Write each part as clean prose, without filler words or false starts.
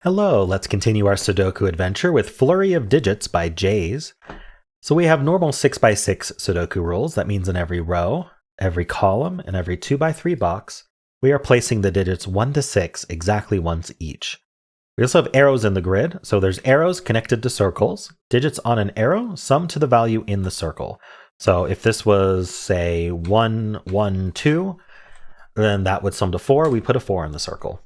Hello, let's continue our Sudoku adventure with Flurry of Digits by Jaze. So we have normal 6x6 Sudoku rules. That means in every row, every column, and every 2x3 box, we are placing the digits 1 to 6 exactly once each. We also have arrows in the grid, so there's arrows connected to circles. Digits on an arrow sum to the value in the circle. So if this was, say, 1, 1, 2, then that would sum to 4. We put a 4 in the circle.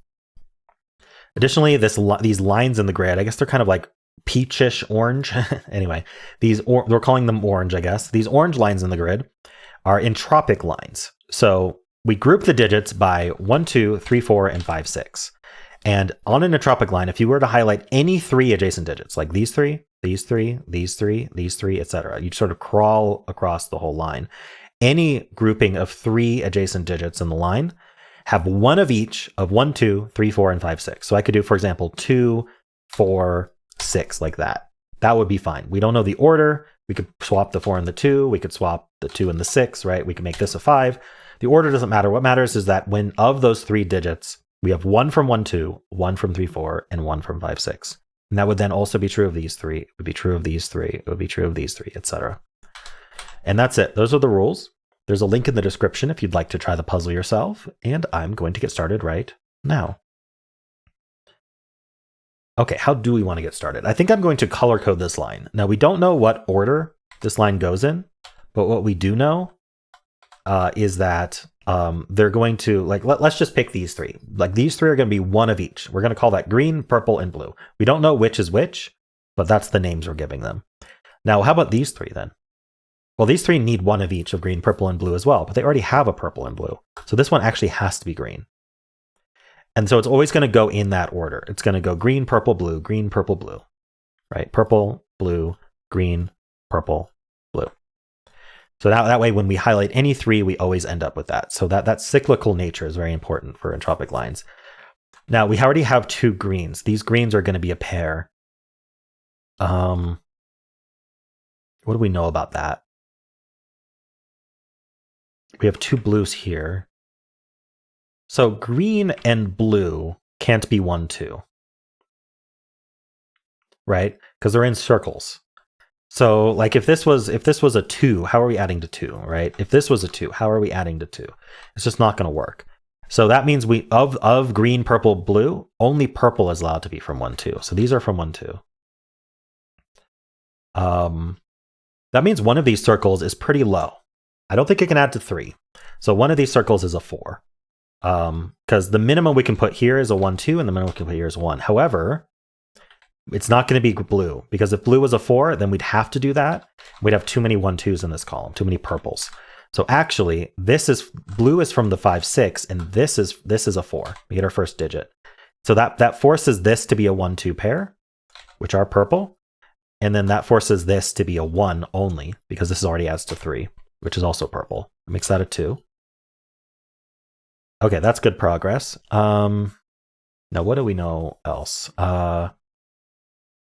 Additionally, these lines in the grid, I guess they're kind of like peachish orange. Anyway, we're calling them orange, I guess. These orange lines in the grid are entropic lines. So we group the digits by 1, 2, 3, 4, and 5, 6. And on an entropic line, if you were to highlight any 3 adjacent digits, like these 3, these 3, these 3, these 3, etc., you'd sort of crawl across the whole line. Any grouping of 3 adjacent digits in the line have one of each of 1, 2, 3, 4, and 5, 6. So I could do, for example, 2, 4, 6, like that. That would be fine. We don't know the order. We could swap the 4 and the 2. We could swap the 2 and the 6, right? We can make this a 5. The order doesn't matter. What matters is that when of those 3 digits, we have 1 from 1, 2, 1 from 3, 4, and 1 from 5, 6. And that would then also be true of these 3. It would be true of these 3. It would be true of these 3, etc. And that's it. Those are the rules. There's a link in the description if you'd like to try the puzzle yourself, and I'm going to get started right now. Okay, how do we want to get started? I think I'm going to color code this line. Now, we don't know what order this line goes in, but what we do know is that they're going to, let's just pick these 3. Like, these 3 are going to be one of each. We're going to call that green, purple, and blue. We don't know which is which, but that's the names we're giving them. Now, how about these 3 then? Well, these 3 need one of each of green, purple, and blue as well, but they already have a purple and blue. So this one actually has to be green. And so it's always going to go in that order. It's going to go green, purple, blue, right? Purple, blue, green, purple, blue. So that way, when we highlight any 3, we always end up with that. So that cyclical nature is very important for entropic lines. Now, we already have 2 greens. These greens are going to be a pair. What do we know about that? We have 2 blues here. So green and blue can't be 1, 2. Right? Because they're in circles. So like if this was a 2, how are we adding to 2, right? If this was a 2, how are we adding to 2? It's just not going to work. So that means we of green, purple, blue, only purple is allowed to be from 1, 2. So these are from 1, 2. That means one of these circles is pretty low. I don't think it can add to 3. So one of these circles is a 4. Because the minimum we can put here is a 1, 2, and the minimum we can put here is 1. However, it's not going to be blue, because if blue was a 4, then we'd have to do that. We'd have too many 1, 2s in this column, too many purples. So actually, blue is from the 5, 6, and this is a 4. We get our first digit. So that forces this to be a 1, 2 pair, which are purple. And then that forces this to be a 1 only, because this already adds to 3, which is also purple. It makes that a 2. Okay, that's good progress. Now, what do we know else?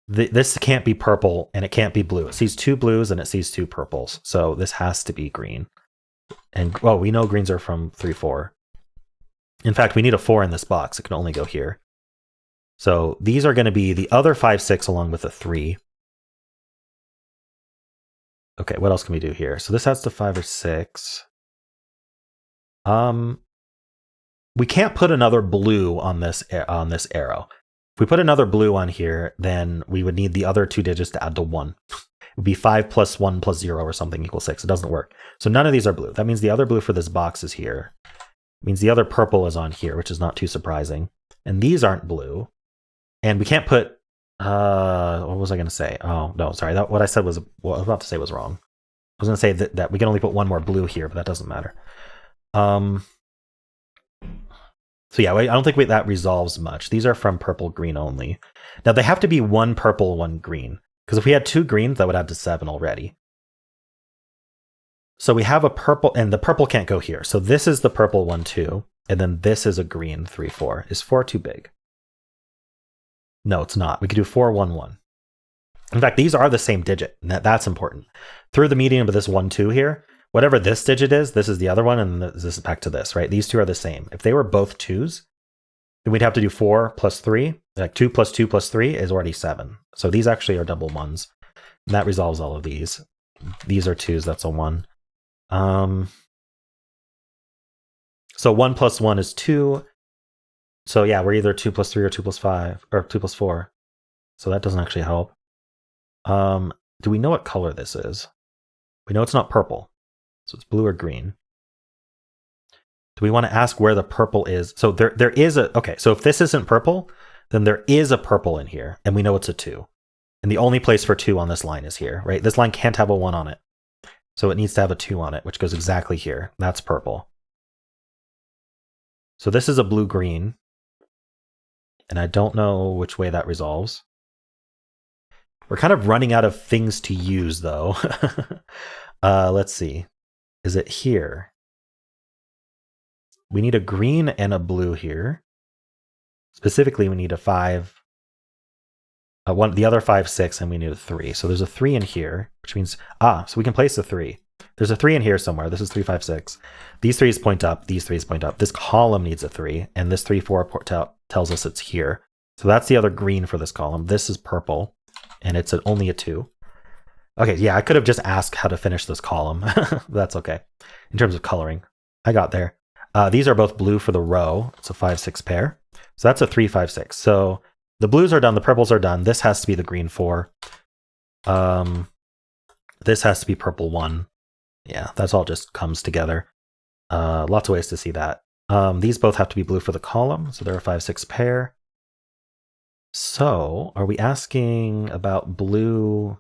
This can't be purple, and it can't be blue. It sees 2 blues, and it sees 2 purples. So this has to be green. And, we know greens are from 3, 4. In fact, we need a 4 in this box. It can only go here. So these are going to be the other 5, 6 along with a 3. Okay, what else can we do here? So this adds to 5 or 6. We can't put another blue on this arrow. If we put another blue on here, then we would need the other 2 digits to add to 1. It would be 5 plus 1 plus 0 or something equals 6. It doesn't work. So none of these are blue. That means the other blue for this box is here. It means the other purple is on here, which is not too surprising. And these aren't blue. And we can't put what was I going to say? Oh, no, sorry. What I said was, what I was about to say was wrong. I was going to say that we can only put 1 more blue here, but that doesn't matter. So yeah, I don't think that resolves much. These are from purple, green only. Now they have to be 1 purple, 1 green. Because if we had 2 greens, that would add to 7 already. So we have a purple, and the purple can't go here. So this is the purple 1, 2, and then this is a green 3, 4. Is 4 too big? No, it's not. We could do 4, 1, 1. In fact, these are the same digit, and that's important. Through the median of this 1, 2 here, whatever this digit is, this is the other one, and this is back to this, right? These 2 are the same. If they were both 2s, then we'd have to do 4 plus 3, Like 2 plus 2 plus 3 is already 7. So these actually are double 1s. And that resolves all of these. These are 2s, that's a 1. So 1 plus 1 is 2. So yeah, we're either 2 plus 3 or 2 plus 5, or 2 plus 4. So that doesn't actually help. Do we know what color this is? We know it's not purple. So it's blue or green. Do we want to ask where the purple is? So there is a, okay, so if this isn't purple, then there is a purple in here, and we know it's a 2. And the only place for 2 on this line is here, right? This line can't have a 1 on it. So it needs to have a 2 on it, which goes exactly here. That's purple. So this is a blue-green. And I don't know which way that resolves. We're kind of running out of things to use, though. Let's see. Is it here? We need a green and a blue here. Specifically, we need a 5. The other 5, 6, and we need a 3. So there's a 3 in here, which means, so we can place a 3. There's a 3 in here somewhere. This is 3, 5, 6. These 3s point up. These 3s point up. This column needs a 3, and this 3, 4 tells us it's here. So that's the other green for this column. This is purple, and it's only a 2. Okay, yeah, I could have just asked how to finish this column. That's okay. In terms of coloring, I got there. These are both blue for the row. It's a 5, 6 pair. So that's a 3, 5, 6. So the blues are done. The purples are done. This has to be the green 4. This has to be purple 1. Yeah, that's all just comes together. Lots of ways to see that. These both have to be blue for the column. So they're a 5, 6 pair. So are we asking about blue?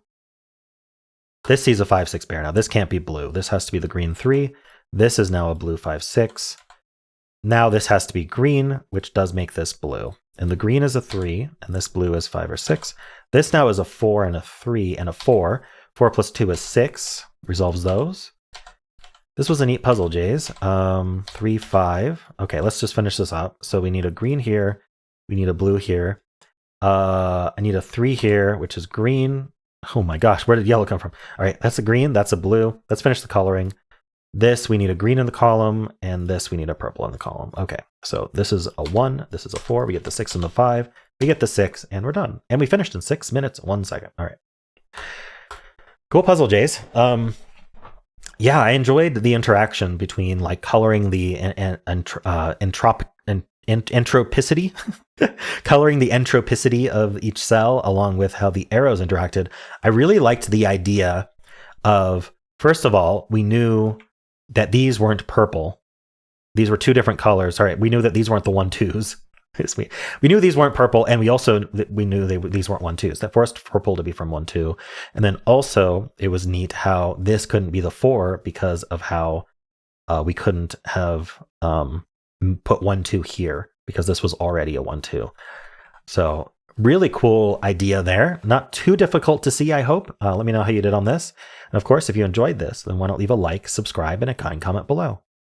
This sees a 5, 6 pair. Now this can't be blue. This has to be the green 3. This is now a blue 5, 6. Now this has to be green, which does make this blue. And the green is a 3, and this blue is 5 or 6. This now is a 4 and a 3 and a 4. 4 plus 2 is 6. Resolves those. This was a neat puzzle, Jaze. 3, 5. Okay, let's just finish this up. So we need a green here. We need a blue here. I need a 3 here, which is green. Oh my gosh, where did yellow come from? All right, that's a green, that's a blue. Let's finish the coloring. This, we need a green in the column, and this, we need a purple in the column. Okay, so this is a 1, this is a 4, we get the 6 and the 5, we get the 6, and we're done. And we finished in 6 minutes, 1 second. All right. Cool puzzle, Jaze. Yeah, I enjoyed the interaction between like coloring the entropicity, coloring the entropicity of each cell along with how the arrows interacted. I really liked the idea of, first of all, we knew that these weren't purple. These were 2 different colors. All right, we knew that these weren't the 1-2s. We knew these weren't purple, and we knew these weren't 1-2s. That forced purple to be from 1-2. And then also, it was neat how this couldn't be the 4 because of how we couldn't have put 1-2 here because this was already a 1-2. So really cool idea there. Not too difficult to see, I hope. Let me know how you did on this. And of course, if you enjoyed this, then why not leave a like, subscribe, and a kind comment below.